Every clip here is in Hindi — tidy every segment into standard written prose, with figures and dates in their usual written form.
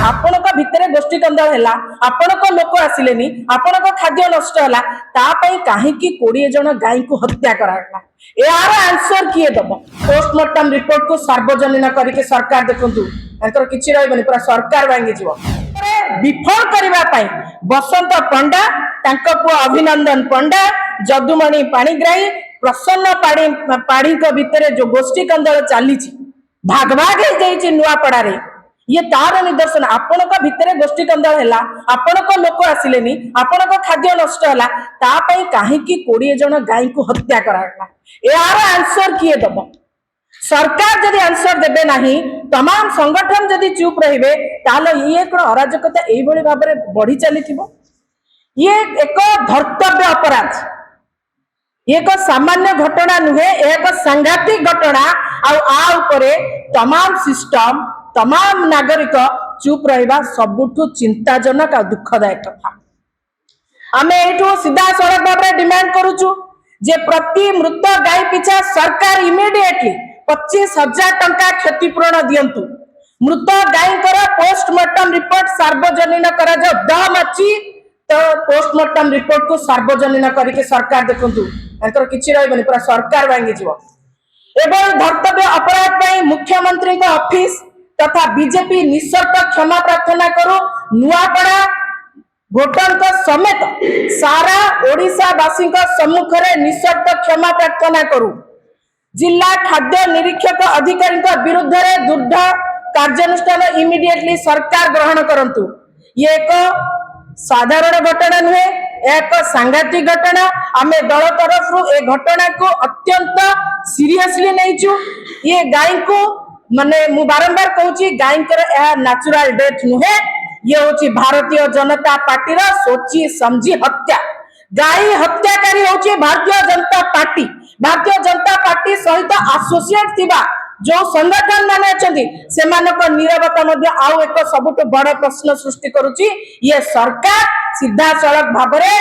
आपण भितर गोष्ठी कंदल है आपण लोक आसिलेनी आपण खाद्य नष्ट है कहीं 20 जन गाई को हत्या कराला यार आंसर किए दब पोस्टमार्टम रिपोर्ट को सार्वजनिक करके सरकार देखु किसी रही पूरा सरकार भांगी जीव विफल करने बसंत पंडा पुआ अभिनंदन पंडा जदुमणि पाणिग्राही प्रसन्न पाड़ी भितर जो गोष्ठी कंदल चली भाग भाग हो नुआपड़ा ये तार निदर्शन आपण भितर गोष्ठी कंदल है आपण लोक आसिलेनी आपण खाद्य नष्ट है कहीं 20 जन गाई को हत्या कराला यार आंसर किए दब सरकार जदि आंसर देबे नहीं तमाम संगठन जदि चुप रहिबे ताले ये कोन अराजकता एई भली भाबरे बढ़ी चली थिबो ये एक धर्तव्य अपराध ये एक सामान्य घटना नुहे एक सांघातिक घटना आ उपरे तमाम सिस्टम तमाम नागरिक चुप रहिबा सबुठु चिंताजनक आ दुखदायक कथा आमे एठो सीधा सड़क भाबरे डिमांड करूछु जे प्रति मृत गाय पिछा सरकार इमिडिएटली 25,000 टंका क्षतिपूरण दियंतु मृत गाय पोस्टमार्टम रिपोर्ट सार्वजनिक करा जो दम अच्छी तो पोस्टमार्टम रिपोर्ट को सार्वजनिक करके सरकार देखु किसी रही पूरा सरकार भांगी जीव एवं धर्तव्य अपराध पर मुख्यमंत्री ऑफिस तथा बीजेपी निशर्त क्षमा प्रार्थना करू नुआपड़ा भोटर समेत सारा ओडिशावासी सम्मुख में निशर्त क्षमा प्रार्थना करू जिला खाद्य निरीक्षक अधिकारी विरुद्ध दृढ़ कार्यानुष्ठान इमिडिएटली सरकार ग्रहण करंतु ये एक साधारण घटना नुहे एक सांघातिक घटना आमे दल तरफ ए घटना को अत्यंत सीरियसली नहींचु ये गाय को माने मु बारंबार कहूची गाय नेचुरल डेथ नुहे ये होची भारतीय जनता पार्टी रा सोची समझी हत्या गाय हत्याकारी होची भारतीय जनता पार्टी सहित एसोसिएट थिबा जो संगठन माने अछंती सेमानक निरवता मध्ये आउ एक सबुठ बड़ प्रश्न सृष्टि करूची ये सरकार सीधा सड़क भाबरे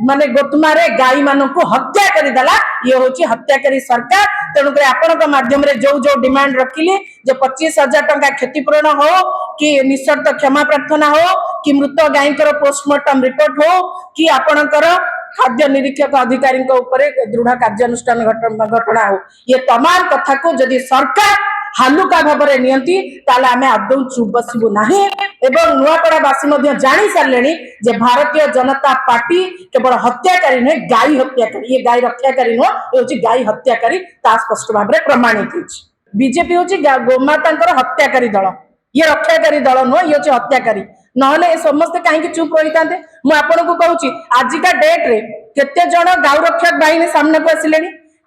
माने गोतमारे गाई मानकु हत्या करि दला ये होची हत्याकारी सरकार तेणु करे आपनक माध्यम रे जो डिमांड रखिली जे 25,000 टंका क्षतिपूरण हो कि निशर्त क्षमा प्रार्थना हो कि मृत गायकर पोस्टमार्टम रिपोर्ट हो कि आपनकर खाद्य निरीक्षक अधिकारी दृढ़ कार्यानुष्ठान घटना हो ये तमाम कथा को जदि सरकार हालुका भाव में नियंती ताले आमे आदौ चुप बसिबु नाही एवं नुआपड़ावासी जानी सारे जे भारतीय जनता पार्टी केवल हत्याकारी नुहे गाई हत्याकारी ये गाई रक्षाकारी नुह ये गाई हत्याकारी ता स्पष्ट भाव में प्रमाणित होछि बीजेपी होछि गोमाता हत्याकारी दल ये रक्षाकारी दल नुह ये होछि हत्याकारी नहले समस्ते कहीं चुप रही था मुझे आपन को कहूँ आजिका डेट रे केते जन गौ रक्षक बाहिनी सामने को आसिले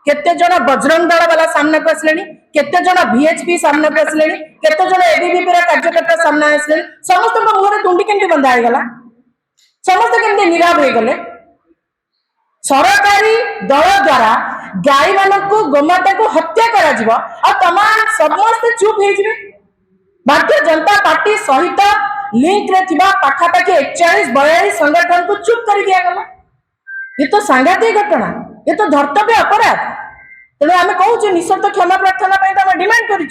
केते जन बजरंग दल वाला सामने को आसिले केते जन वीएचपी सामने को आसिले केते जन एबीवीपी कार्यकर्ता सामने आसिले समस्त मुहर तुंडी केमती बंधा होगा समस्त केमती नीरव हो गले सरकारी दल द्वारा गाय मानक गोमाता को हत्या करा तमाम समस्त चुप हो भारतीय जनता पार्टी सहित लिंक रे थिबा पाखापाखि 41-42 संगठन को चुप कर दिया गला ये तो सांघातिक घटना ये तो धर्तव्य अपराध तेणु आम कहूँ निशर्त क्षमा प्रार्थना डिमांड करूँ।